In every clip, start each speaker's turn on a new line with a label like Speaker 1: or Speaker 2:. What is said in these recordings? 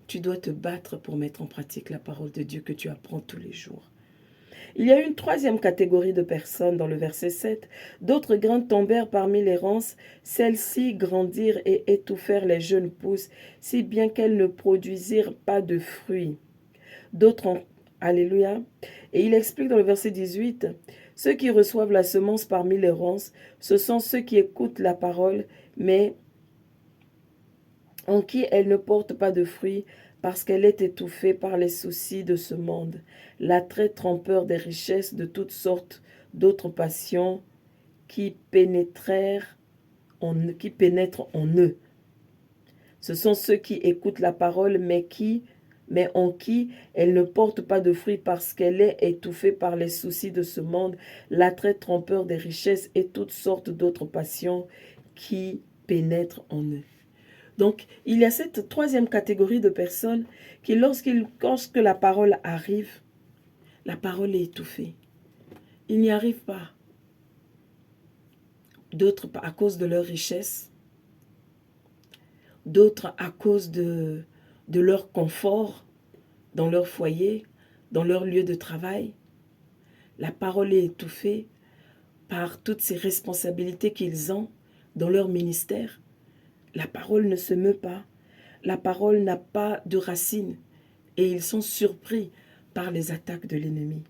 Speaker 1: Tu dois te battre pour mettre en pratique la parole de Dieu que tu apprends tous les jours. Il y a une troisième catégorie de personnes dans le verset 7. D'autres grains tombèrent parmi les ronces. Celles-ci grandirent et étouffèrent les jeunes pousses, si bien qu'elles ne produisirent pas de fruits. D'autres ont... Alléluia. Et il explique dans le verset 18, ceux qui reçoivent la semence parmi les ronces, ce sont ceux qui écoutent la parole, mais en qui elle ne porte pas de fruits, parce qu'elle est étouffée par les soucis de ce monde, l'attrait trompeur des richesses de toutes sortes d'autres passions qui pénètrent en eux. Ce sont ceux qui écoutent la parole, mais en qui elle ne porte pas de fruits parce qu'elle est étouffée par les soucis de ce monde, l'attrait trompeur des richesses et toutes sortes d'autres passions qui pénètrent en eux. Donc, il y a cette troisième catégorie de personnes qui, lorsque la parole arrive, la parole est étouffée. Ils n'y arrivent pas. D'autres à cause de leur richesse, d'autres à cause de leur confort dans leur foyer, dans leur lieu de travail. La parole est étouffée par toutes ces responsabilités qu'ils ont dans leur ministère. La parole ne se meut pas. La parole n'a pas de racines. Et ils sont surpris par les attaques de l'ennemi.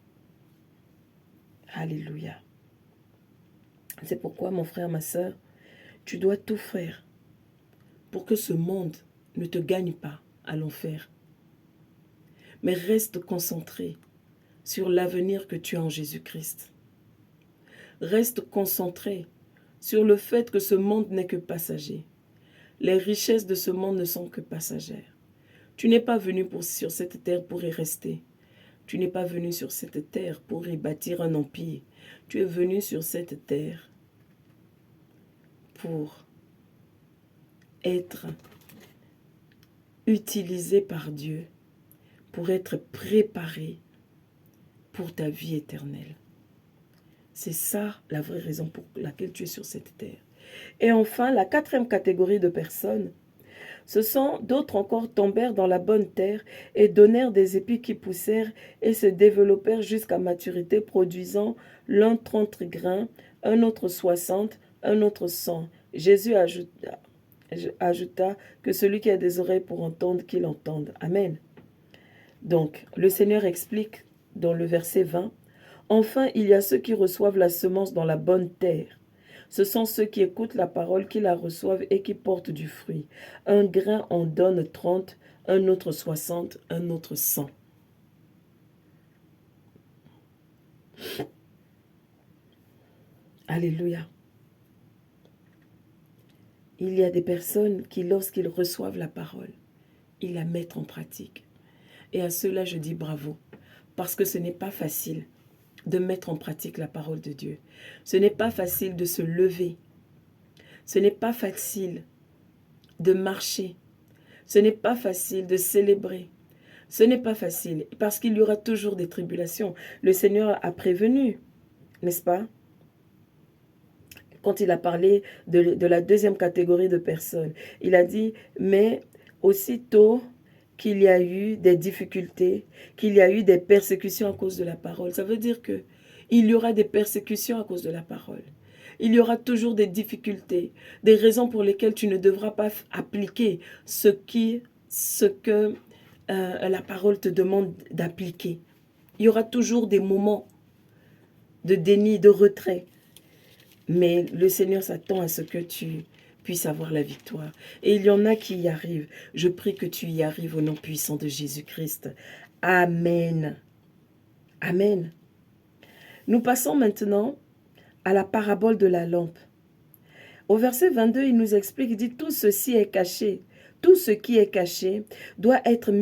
Speaker 1: Alléluia. C'est pourquoi, mon frère, ma soeur, tu dois tout faire pour que ce monde ne te gagne pas à l'enfer. Mais reste concentré sur l'avenir que tu as en Jésus-Christ. Reste concentré sur le fait que ce monde n'est que passager. Les richesses de ce monde ne sont que passagères. Tu n'es pas venu sur cette terre pour y rester. Tu n'es pas venu sur cette terre pour y bâtir un empire. Tu es venu sur cette terre pour être utilisé par Dieu, pour être préparé pour ta vie éternelle. C'est ça la vraie raison pour laquelle tu es sur cette terre. Et enfin, la quatrième catégorie de personnes, ce sont d'autres encore tombèrent dans la bonne terre et donnèrent des épis qui poussèrent et se développèrent jusqu'à maturité, produisant l'un 30 grains, un autre 60, un autre 100. Jésus ajouta que celui qui a des oreilles pour entendre, qu'il entende. Amen. Donc, le Seigneur explique dans le verset 20, « Enfin, il y a ceux qui reçoivent la semence dans la bonne terre. Ce sont ceux qui écoutent la parole, qui la reçoivent et qui portent du fruit. Un grain en donne 30, un autre 60, un autre 100. » Alléluia. Il y a des personnes qui, lorsqu'ils reçoivent la parole, ils la mettent en pratique. Et à ceux-là, je dis bravo, parce que ce n'est pas facile de mettre en pratique la parole de Dieu. Ce n'est pas facile de se lever. Ce n'est pas facile de marcher. Ce n'est pas facile de célébrer. Ce n'est pas facile, parce qu'il y aura toujours des tribulations. Le Seigneur a prévenu, n'est-ce pas? Quand il a parlé de la deuxième catégorie de personnes, il a dit, mais aussitôt qu'il y a eu des difficultés, qu'il y a eu des persécutions à cause de la parole. Ça veut dire que il y aura des persécutions à cause de la parole. Il y aura toujours des difficultés, des raisons pour lesquelles tu ne devras pas appliquer ce que la parole te demande d'appliquer. Il y aura toujours des moments de déni, de retrait. Mais le Seigneur s'attend à ce que tu puisses avoir la victoire. Et il y en a qui y arrivent. Je prie que tu y arrives au nom puissant de Jésus-Christ. Amen. Amen. Nous passons maintenant à la parabole de la lampe. Au verset 22, il nous explique, il dit, tout ceci est caché. Tout ce qui est caché doit être mis